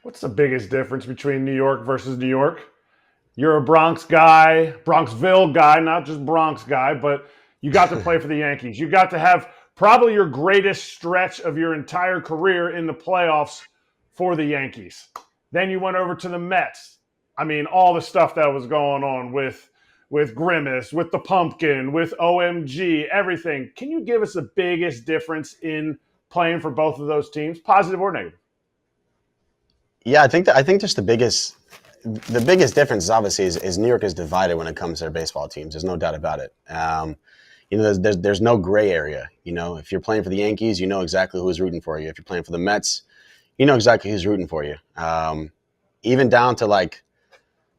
What's the biggest difference between New York versus New York? You're a Bronx guy, Bronxville guy, not just Bronx guy, but you got to play for the Yankees. You got to have probably your greatest stretch of your entire career in the playoffs for the Yankees. Then you went over to the Mets. I mean, all the stuff that was going on with Grimace, with the Pumpkin, with OMG, everything. Can you give us the biggest difference in playing for both of those teams, positive or negative? Yeah, I think just the biggest difference obviously is New York is divided when it comes to their baseball teams. There's no doubt about it. There's no gray area. If you're playing for the Yankees, you know exactly who's rooting for you. If you're playing for the Mets, you know exactly who's rooting for you. Even down to like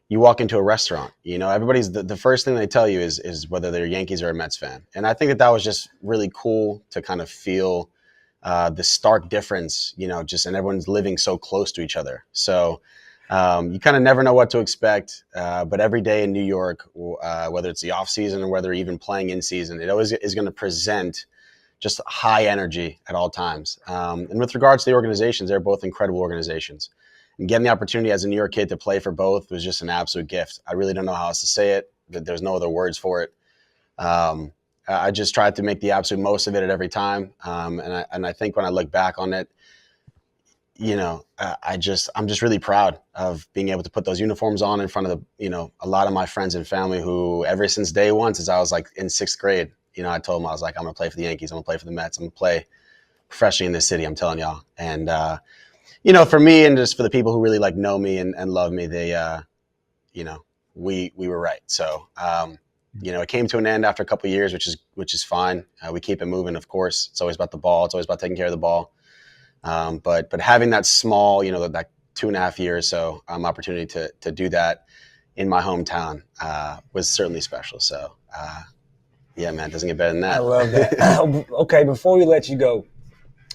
you walk into a restaurant, everybody's the first thing they tell you is whether they're Yankees or a Mets fan. And I think that was just really cool to kind of feel the stark difference, just and everyone's living so close to each other. So you kind of never know what to expect. But every day in New York, whether it's the off season or whether even playing in season, it always is going to present just high energy at all times. And with regards to the organizations, they're both incredible organizations. And getting the opportunity as a New York kid to play for both was just an absolute gift. I really don't know how else to say it. There's no other words for it. I just tried to make the absolute most of it at every time. And I think when I look back on it, I'm just really proud of being able to put those uniforms on in front of a lot of my friends and family who ever since day one, since I was like in sixth grade, I told them I was like, I'm going to play for the Yankees. I'm going to play for the Mets. I'm going to play professionally in this city. I'm telling y'all. And, for me and just for the people who really like know me and love me, they, we were right. So, it came to an end after a couple of years, which is fine. We keep it moving, of course. It's always about the ball. It's always about taking care of the ball. But having that small, that 2.5 years or so opportunity to do that in my hometown was certainly special. So, yeah, man, it doesn't get better than that. I love that. Okay, before we let you go,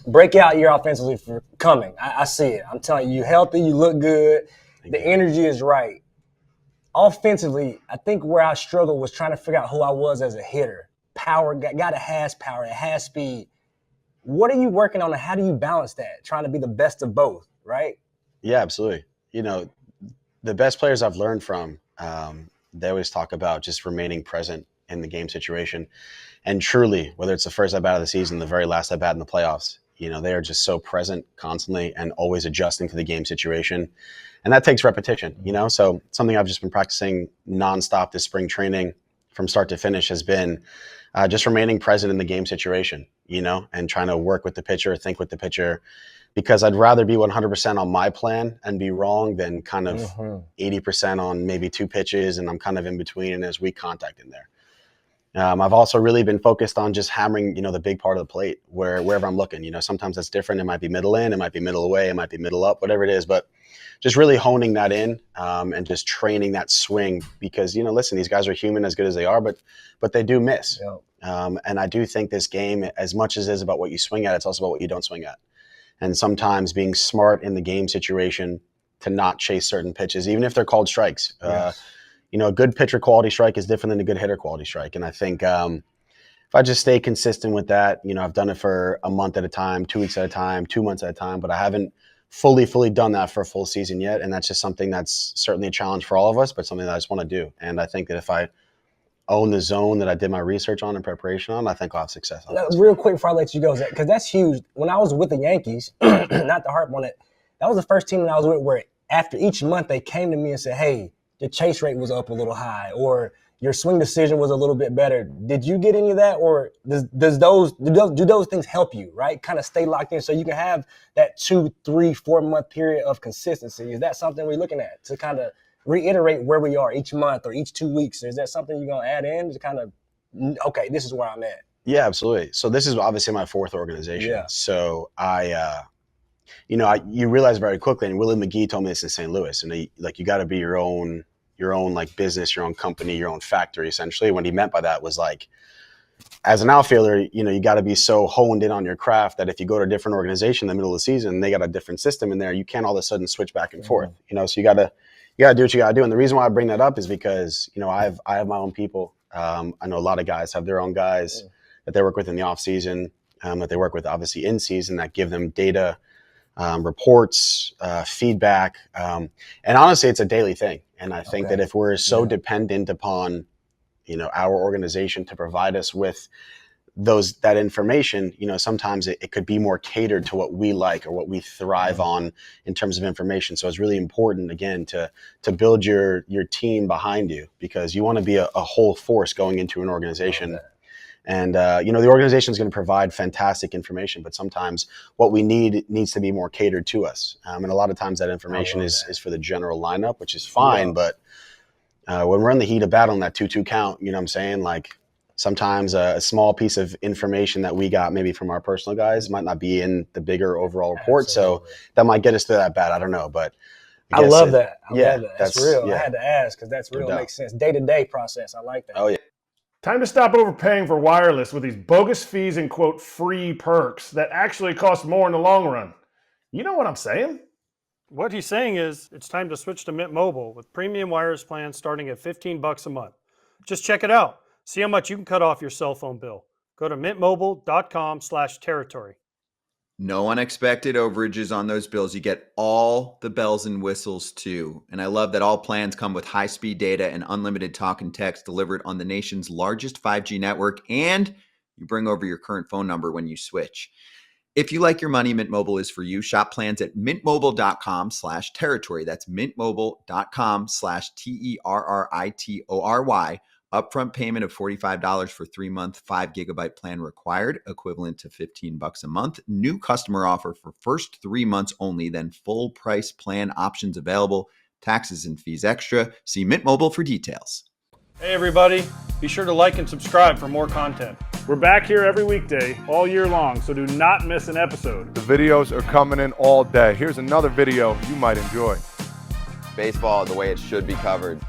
breakout year offensively for coming. I see it. I'm telling you, you're healthy, you look good, the energy is right. Offensively, I think where I struggled was trying to figure out who I was as a hitter. Power, guy that has power, that has speed. What are you working on and how do you balance that? Trying to be the best of both, right? Yeah, absolutely. The best players I've learned from, they always talk about just remaining present in the game situation. And truly, whether it's the first at bat of the season, the very last at bat in the playoffs, they are just so present constantly and always adjusting to the game situation. And that takes repetition, So something I've just been practicing nonstop this spring training from start to finish has been just remaining present in the game situation, and trying to work with the pitcher, think with the pitcher, because I'd rather be 100% on my plan and be wrong than kind of 80% on maybe 2 pitches and I'm kind of in between and there's weak contact in there. I've also really been focused on just hammering, the big part of the plate wherever I'm looking. Sometimes that's different. It might be middle in, it might be middle away, it might be middle up, whatever it is. But just really honing that in and just training that swing because, listen, these guys are human as good as they are, but they do miss. Yeah. And I do think this game, as much as it is about what you swing at, it's also about what you don't swing at. And sometimes being smart in the game situation to not chase certain pitches, even if they're called strikes. Yes. A good pitcher quality strike is different than a good hitter quality strike. And I think if I just stay consistent with that, I've done it for a month at a time, 2 weeks at a time, 2 months at a time, but I haven't fully done that for a full season yet. And that's just something that's certainly a challenge for all of us, but something that I just want to do. And I think that if I own the zone that I did my research on and preparation on, I think I'll have success on this. Real quick before I let you go, because that's huge. When I was with the Yankees, not to harp on it, that was the first team that I was with where after each month they came to me and said, hey, your chase rate was up a little high or your swing decision was a little bit better. Did you get any of that, or do those things help you, right? Kind of stay locked in so you can have that 2, 3, 4 month period of consistency. Is that something we're looking at to kind of reiterate where we are each month or each 2 weeks? Is that something you're going to add in to kind of, okay, this is where I'm at? Yeah, absolutely. So this is obviously my 4th organization. Yeah. So you realize very quickly, and Willie McGee told me this in St. Louis, and you got to be your own like business, your own company, your own factory, essentially. What he meant by that was like, as an outfielder, you got to be so honed in on your craft that if you go to a different organization in the middle of the season, they got a different system in there, you can't all of a sudden switch back and forth, so you got to do what you got to do. And the reason why I bring that up is because, I have my own people. I know a lot of guys have their own guys that they work with in the off season, that they work with obviously in season that give them data reports, feedback. And honestly, it's a daily thing. And I think Okay. that if we're so Yeah. dependent upon, our organization to provide us with that information, sometimes it could be more catered to what we like or what we thrive on in terms of information. So it's really important, again, to build your team behind you, because you want to be a whole force going into an organization. And, the organization is going to provide fantastic information, but sometimes what we need needs to be more catered to us. And a lot of times that information is for the general lineup, which is fine. Yeah. But when we're in the heat of battle in that 2-2 count, you know what I'm saying? Like, sometimes a small piece of information that we got maybe from our personal guys might not be in the bigger overall report. Absolutely. So that might get us to that bat. I don't know. But I love that. I yeah, love that. That's real. yeah. I had to ask because that's real. No It doubt. makes sense. Day-to-day process. I like that. Oh, yeah. Time to stop overpaying for wireless with these bogus fees and, quote, free perks that actually cost more in the long run. You know what I'm saying? What he's saying is it's time to switch to Mint Mobile with premium wireless plans starting at $15 a month. Just check it out. See how much you can cut off your cell phone bill. Go to mintmobile.com/territory. No unexpected overages on those bills. You get all the bells and whistles too. And I love that all plans come with high-speed data and unlimited talk and text delivered on the nation's largest 5G network, and you bring over your current phone number when you switch. If you like your money, Mint Mobile is for you. Shop plans at mintmobile.com/territory. That's mintmobile.com/TERRITORY. Upfront payment of $45 for 3-month 5 GB plan required, equivalent to $15 a month. New customer offer for first 3 months only, then full price plan options available. Taxes and fees extra. See Mint Mobile for details. Hey everybody, be sure to like and subscribe for more content. We're back here every weekday, all year long, so do not miss an episode. The videos are coming in all day. Here's another video you might enjoy. Baseball the way it should be covered.